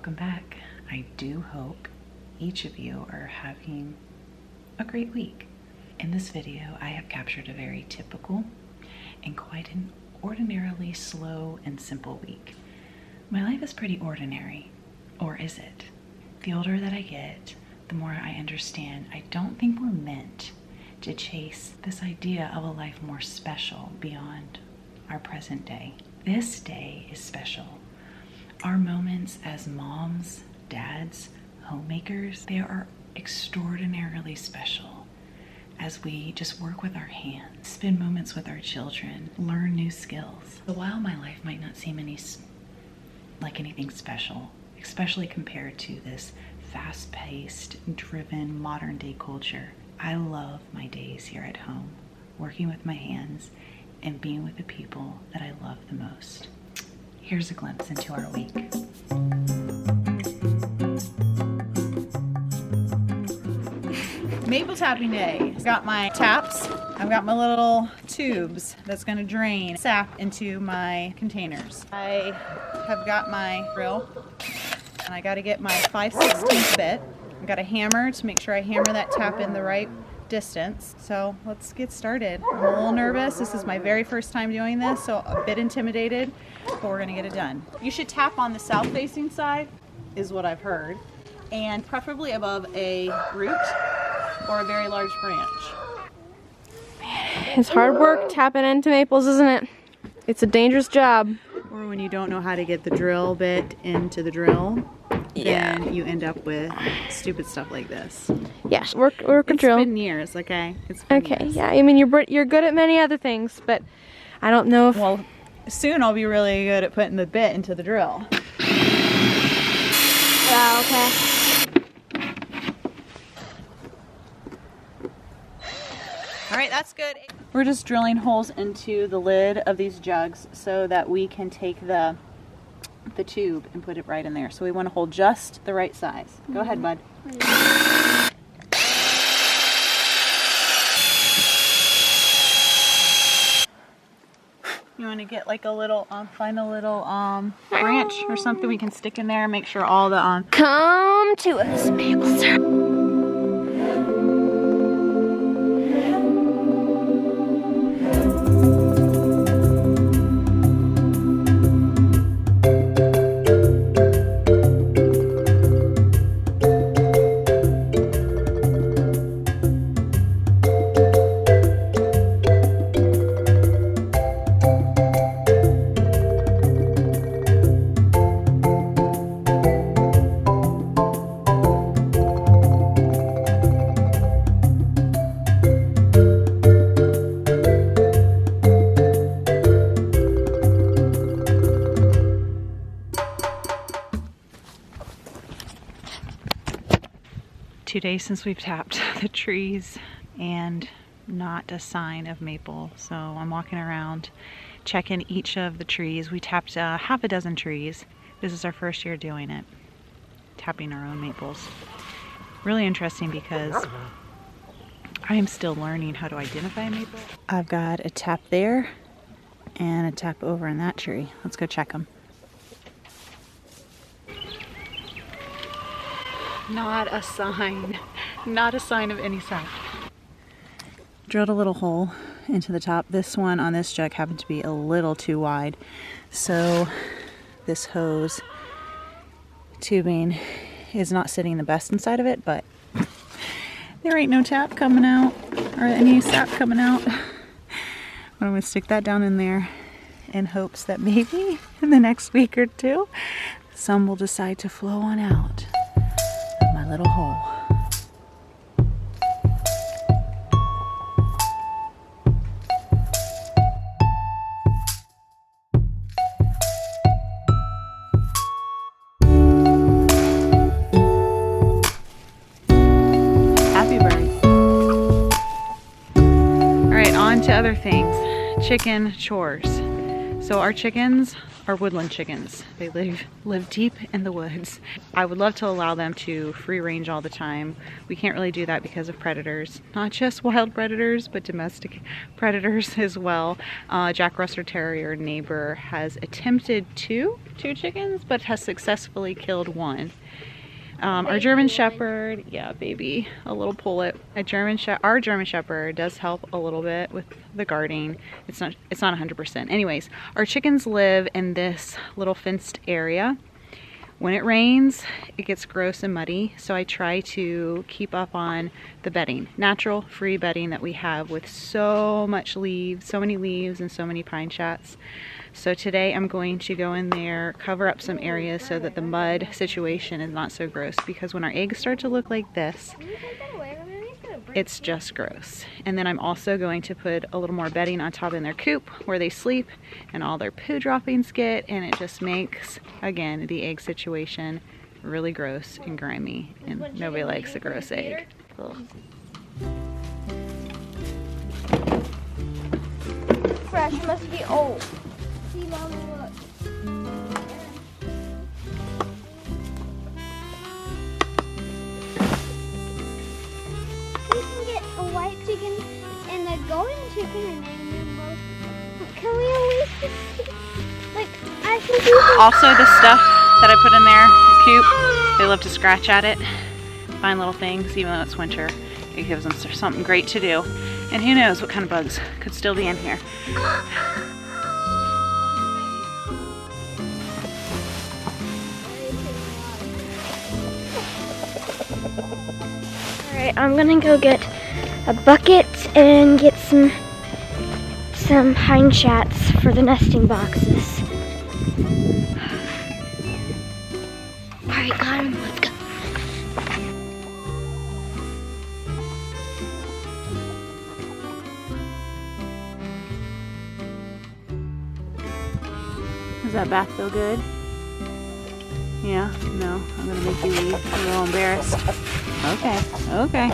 welcome back. I do hope each of you are having a great week. In this video, I have captured a very typical and quite an ordinarily slow and simple week. My life is pretty ordinary, or is it? The older that I get, the more I understand I don't think we're meant to chase this idea of a life more special beyond our present day. This day is special. Our moments as moms, dads, homemakers, they are extraordinarily special as we just work with our hands, spend moments with our children, learn new skills. So while my life might not seem like anything special, especially compared to this fast-paced, driven, modern-day culture, I love my days here at home, working with my hands and being with the people that I love the most. Here's a glimpse into our week. Maple tapping day. I've got my taps. I've got my little tubes that's going to drain sap into my containers. I have got my drill, and I got to get my 5/16 bit. I've got a hammer to make sure I hammer that tap in the right distance. So let's get started. I'm a little nervous. This is my very first time doing this, so a bit intimidated, but we're gonna get it done. You should tap on the south facing side, is what I've heard, and preferably above a root or a very large branch. It's hard work tapping into maples, isn't it? It's a dangerous job. Or when you don't know how to get the drill bit into the drill, then you end up with stupid stuff like this. Yeah, work a drill. It's been years, okay? It's been years. Yeah. I mean, you're good at many other things, but I don't know if. Well, soon I'll be really good at putting the bit into the drill. Yeah. Okay. All right, that's good. We're just drilling holes into the lid of these jugs so that we can take the tube and put it right in there. So we want to hold just the right size. Go ahead, bud. You want to get like a little, find a little branch or something we can stick in there and make sure all the Come to us, maple syrup. Two days since we've tapped the trees and not a sign of maple. So I'm walking around checking each of the trees. We tapped half a dozen trees. This is our first year doing it, tapping our own maples. Really interesting because I am still learning how to identify a maple. I've got a tap there and a tap over in that tree. Let's go check them. Not a sign of any sign. Drilled a little hole into the top. This one on this jug happened to be a little too wide, so this hose tubing is not sitting the best inside of it, but there ain't no tap coming out or any sap coming out. But I'm gonna stick that down in there in hopes that maybe in the next week or two some will decide to flow on out of my little hole. To other things, chicken chores. So our chickens are woodland chickens. They live deep in the woods. I would love to allow them to free range all the time. We can't really do that because of predators. Not just wild predators, but domestic predators as well. Jack Russell Terrier neighbor has attempted two chickens, but has successfully killed one. Our German Shepherd, yeah, baby, a little pullet. Our German Shepherd does help a little bit with the guarding. It's not 100%. Anyways, our chickens live in this little fenced area. When it rains, it gets gross and muddy, so I try to keep up on the bedding, natural, free bedding that we have with so many leaves and so many pine chats. So today I'm going to go in there, cover up some areas so that the mud situation is not so gross, because when our eggs start to look like this, it's just gross. And then I'm also going to put a little more bedding on top in their coop where they sleep and all their poo droppings get, and it just makes, again, the egg situation really gross and grimy, and nobody likes a gross egg. Ugh. Fresh, must be old. See, Mama, look. We can get a white chicken and a golden chicken and name them both. Can we at least just, like, I can do this. Also, the stuff that I put in their coop, they love to scratch at it, find little things. Even though it's winter, it gives them something great to do. And who knows what kind of bugs could still be in here. Alright, I'm gonna go get a bucket and get some pine chats for the nesting boxes. Alright, got 'em. Let's go. Does that bath feel good? Yeah? No? I'm gonna make you leave. I'm a little embarrassed. Okay.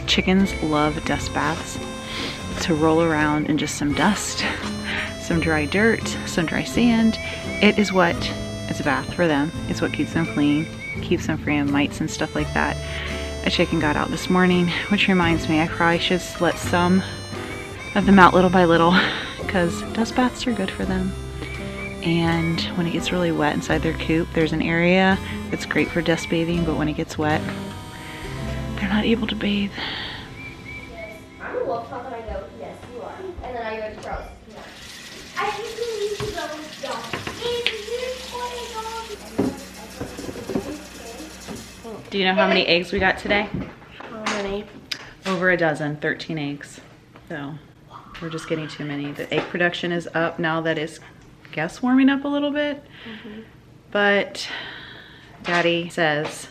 Chickens love dust baths. To roll around in just some dust, some dry dirt, some dry sand. It is what is a bath for them. It's what keeps them clean, keeps them free of mites and stuff like that. A chicken got out this morning, which reminds me I probably should let some of them out little by little, because dust baths are good for them. And when it gets really wet inside their coop, there's an area that's great for dust bathing, but when it gets wet, they're not able to bathe. I'm a wolf pup and I go, yes, you are. And then I go to Charles. No. I think we need to go with John. Do you know how many eggs we got today? How many? Over a dozen, 13 eggs. So we're just getting too many. The egg production is up now that it's, I guess, warming up a little bit. But Daddy says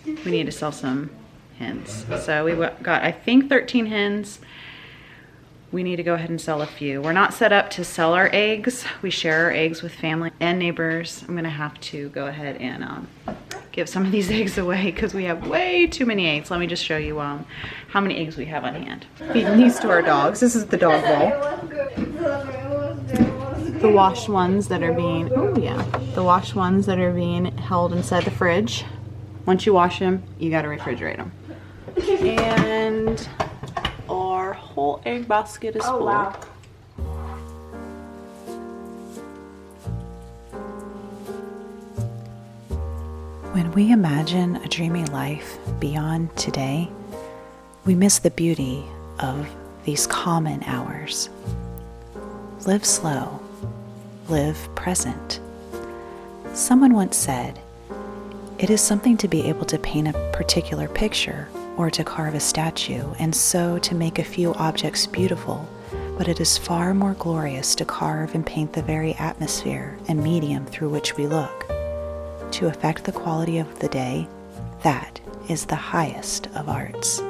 we need to sell some hens. So we got, I think, 13 hens. We need to go ahead and sell a few. We're not set up to sell our eggs. We share our eggs with family and neighbors. I'm gonna have to go ahead and give some of these eggs away because we have way too many eggs. Let me just show you how many eggs we have on hand. Feeding these to our dogs. This is the dog bowl. The washed ones that are being, the washed ones that are being held inside the fridge. Once you wash them, you gotta refrigerate them. And our whole egg basket is full. Wow. When we imagine a dreamy life beyond today, we miss the beauty of these common hours. Live slow, live present. Someone once said, "It is something to be able to paint a particular picture or to carve a statue, and so to make a few objects beautiful, but it is far more glorious to carve and paint the very atmosphere and medium through which we look. To affect the quality of the day, that is the highest of arts."